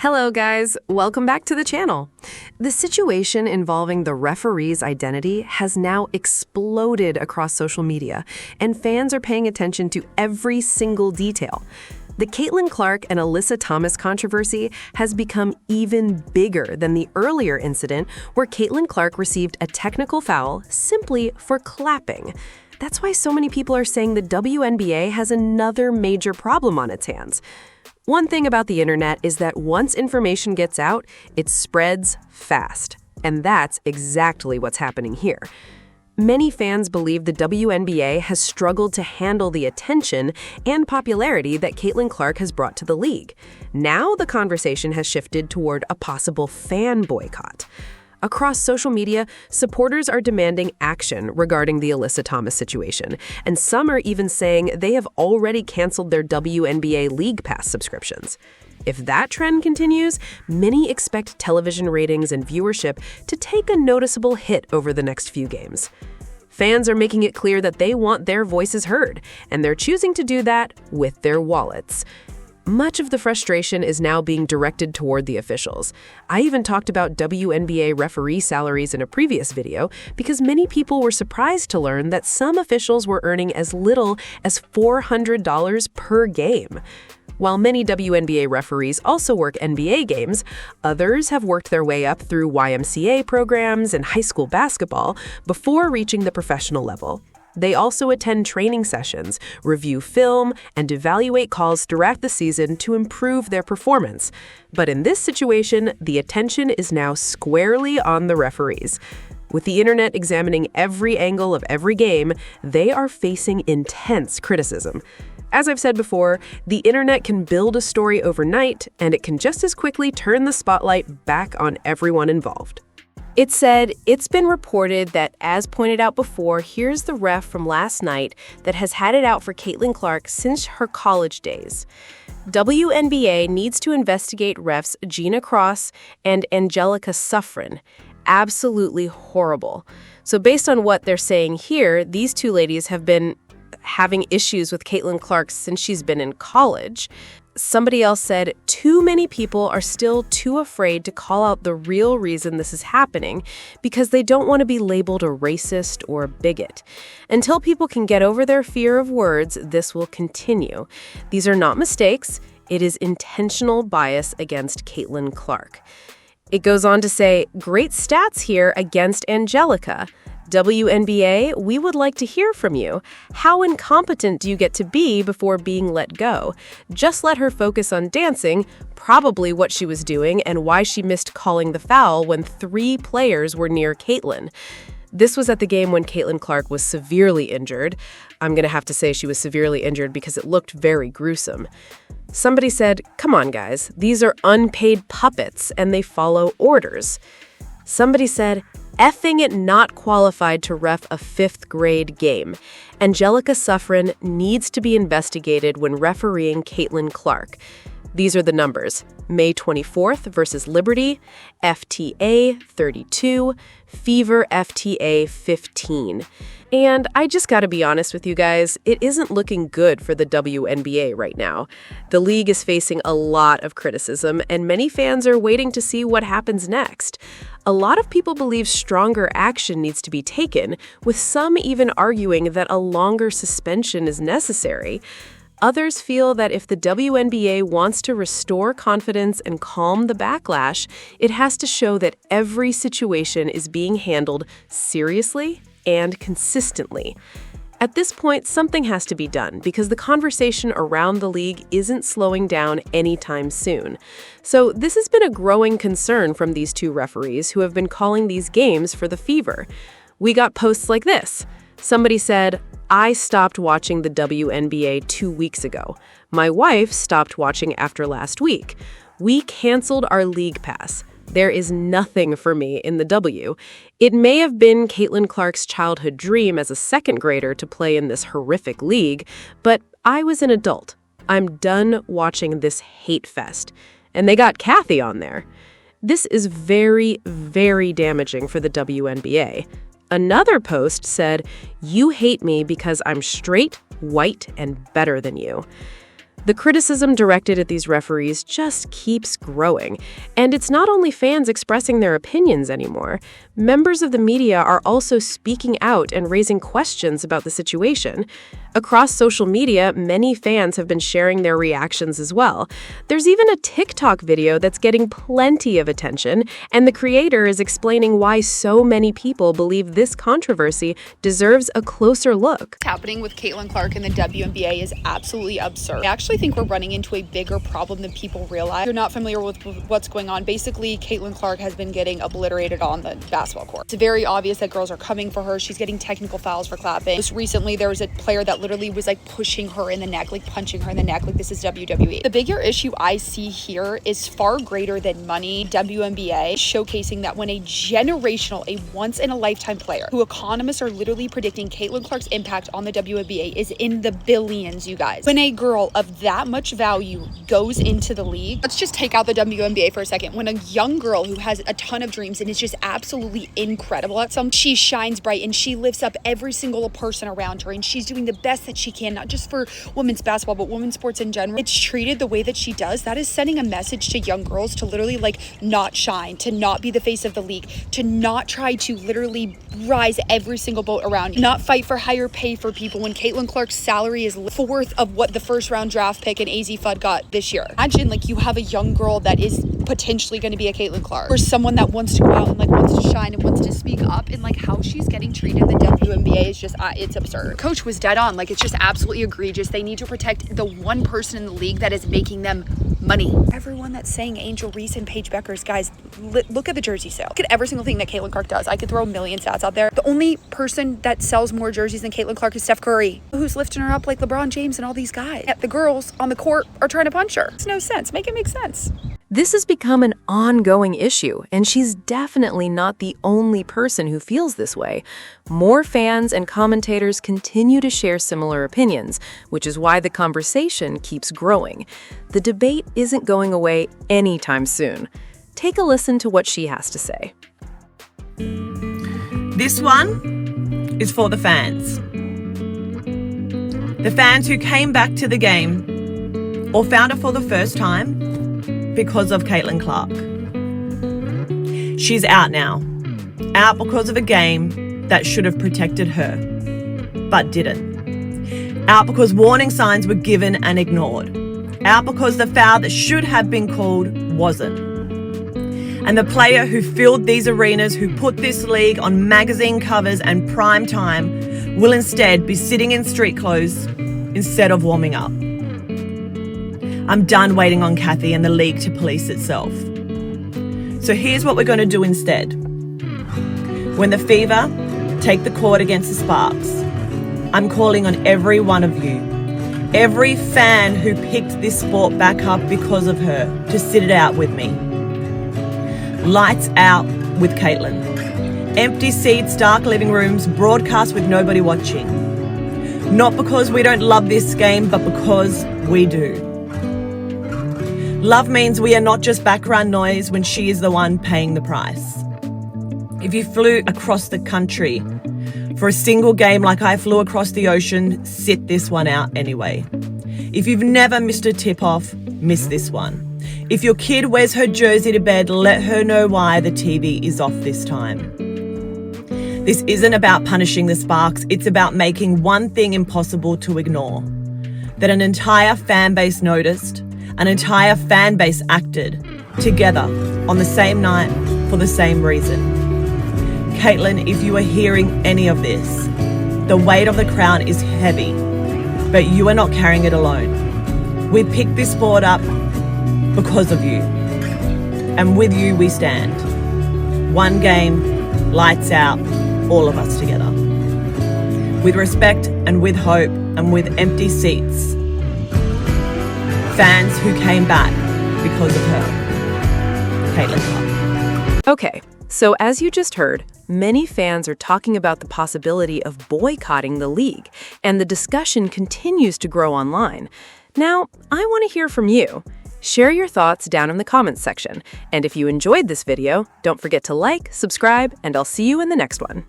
Hello guys, welcome back to the channel. The situation involving the referee's identity has now exploded across social media, and fans are paying attention to every single detail. The Caitlyn Clark and Alyssa Thomas controversy has become even bigger than the earlier incident where Caitlyn Clark received a technical foul simply for clapping. That's why so many people are saying the WNBA has another major problem on its hands. One thing about the internet is that once information gets out, it spreads fast. And that's exactly what's happening here. Many fans believe the WNBA has struggled to handle the attention and popularity that Caitlyn Clark has brought to the league. Now the conversation has shifted toward a possible fan boycott. Across social media, supporters are demanding action regarding the Alyssa Thomas situation, and some are even saying they have already canceled their WNBA League Pass subscriptions. If that trend continues, many expect television ratings and viewership to take a noticeable hit over the next few games. Fans are making it clear that they want their voices heard, and they're choosing to do that with their wallets. Much of the frustration is now being directed toward the officials. I even talked about WNBA referee salaries in a previous video because many people were surprised to learn that some officials were earning as little as $400 per game. While many WNBA referees also work NBA games, others have worked their way up through YMCA programs and high school basketball before reaching the professional level. They also attend training sessions, review film, and evaluate calls throughout the season to improve their performance. But in this situation, the attention is now squarely on the referees. With the internet examining every angle of every game, they are facing intense criticism. As I've said before, the internet can build a story overnight, and it can just as quickly turn the spotlight back on everyone involved. It said, it's been reported that, as pointed out before, here's the ref from last night that has had it out for Caitlyn Clark since her college days. WNBA needs to investigate refs Gina Cross and Angelica Suffren. Absolutely horrible. So based on what they're saying here, these two ladies have been having issues with Caitlyn Clark since she's been in college. Somebody else said, too many people are still too afraid to call out the real reason this is happening because they don't want to be labeled a racist or a bigot. Until people can get over their fear of words, this will continue. These are not mistakes. It is intentional bias against Caitlyn Clark. It goes on to say, great stats here against Angelica. WNBA, we would like to hear from you. How incompetent do you get to be before being let go? Just let her focus on dancing, probably what she was doing and why she missed calling the foul when 3 players were near Caitlyn. This was at the game when Caitlyn Clark was severely injured. I'm going to have to say she was severely injured because it looked very gruesome. Somebody said, come on guys, these are unpaid puppets and they follow orders. Somebody said, effing it not qualified to ref a 5th grade game. Angelica Suffren needs to be investigated when refereeing Caitlyn Clark. These are the numbers. May 24th versus Liberty, FTA 32, Fever FTA 15. And I just gotta be honest with you guys, it isn't looking good for the WNBA right now. The league is facing a lot of criticism, and many fans are waiting to see what happens next. A lot of people believe stronger action needs to be taken, with some even arguing that a longer suspension is necessary. Others feel that if the WNBA wants to restore confidence and calm the backlash, it has to show that every situation is being handled seriously and consistently. At this point, something has to be done because the conversation around the league isn't slowing down anytime soon. So this has been a growing concern from these 2 referees who have been calling these games for the Fever. We got posts like this. Somebody said, I stopped watching the WNBA 2 weeks ago. My wife stopped watching after last week. We canceled our league pass. There is nothing for me in the W. It may have been Caitlyn Clark's childhood dream as a 2nd grader to play in this horrific league, but I was an adult. I'm done watching this hate fest. And they got Kathy on there. This is very, very damaging for the WNBA. Another post said, you hate me because I'm straight, white, and better than you. The criticism directed at these referees just keeps growing. And it's not only fans expressing their opinions anymore. Members of the media are also speaking out and raising questions about the situation. Across social media, many fans have been sharing their reactions as well. There's even a TikTok video that's getting plenty of attention, and the creator is explaining why so many people believe this controversy deserves a closer look. What's happening with Caitlyn Clark in the WNBA is absolutely absurd. I actually think we're running into a bigger problem than people realize. If you're not familiar with what's going on, basically Caitlyn Clark has been getting obliterated on the basketball court. It's very obvious that girls are coming for her. She's getting technical fouls for clapping. Just recently there was a player that literally was like pushing her in the neck, like punching her in the neck, like this is WWE. The bigger issue I see here is far greater than money. WNBA showcasing that when a generational, a once in a lifetime player, who economists are literally predicting Caitlyn Clark's impact on the WNBA is in the billions, you guys. When a girl of that much value goes into the league, let's just take out the WNBA for a second. When a young girl who has a ton of dreams and is just absolutely incredible at something, she shines bright and she lifts up every single person around her, and she's doing the best that she can, not just for women's basketball, but women's sports in general. It's treated the way that she does. That is sending a message to young girls to literally like not shine, to not be the face of the league, to not try to literally rise every single boat around you, not fight for higher pay for people when Caitlyn Clark's salary is fourth of what the first round draft pick and AZ Fudd got this year. Imagine like you have a young girl that is potentially going to be a Caitlyn Clark, or someone that wants to go out and like wants to shine and wants to speak up, and like how she's getting treated in the WNBA is just it's absurd. Coach was dead on. Like it's just absolutely egregious. They need to protect the one person in the league that is making them money. Everyone that's saying Angel Reese and Paige Beckers, guys, look at the jersey sale. Look at every single thing that Caitlyn Clark does. I could throw a million stats out there. The only person that sells more jerseys than Caitlyn Clark is Steph Curry, who's lifting her up like LeBron James and all these guys. Yet the girls on the court are trying to punch her. It's no sense. Make it make sense. This has become an ongoing issue, and she's definitely not the only person who feels this way. More fans and commentators continue to share similar opinions, which is why the conversation keeps growing. The debate isn't going away anytime soon. Take a listen to what she has to say. This one is for the fans. The fans who came back to the game or found it for the first time because of Caitlyn Clark. She's out now. Out because of a game that should have protected her, but didn't. Out because warning signs were given and ignored. Out because the foul that should have been called wasn't. And the player who filled these arenas, who put this league on magazine covers and prime time, will instead be sitting in street clothes instead of warming up. I'm done waiting on Kathy and the league to police itself. So here's what we're going to do instead. When the Fever take the court against the Sparks, I'm calling on every one of you, every fan who picked this sport back up because of her, to sit it out with me. Lights out with Caitlyn. Empty seats, dark living rooms, broadcast with nobody watching. Not because we don't love this game, but because we do. Love means we are not just background noise when she is the one paying the price. If you flew across the country for a single game like I flew across the ocean, sit this one out anyway. If you've never missed a tip-off, miss this one. If your kid wears her jersey to bed, let her know why the TV is off this time. This isn't about punishing the Sparks, it's about making one thing impossible to ignore. That an entire fan base noticed, an entire fan base acted together on the same night for the same reason. Caitlyn, if you are hearing any of this, the weight of the crown is heavy, but you are not carrying it alone. We picked this sport up because of you, and with you we stand. One game, lights out, all of us together. With respect and with hope and with empty seats. Fans who came back because of her. Caitlyn Clark. Okay, so as you just heard, many fans are talking about the possibility of boycotting the league, and the discussion continues to grow online. Now, I want to hear from you. Share your thoughts down in the comments section, and if you enjoyed this video, don't forget to like, subscribe, and I'll see you in the next one.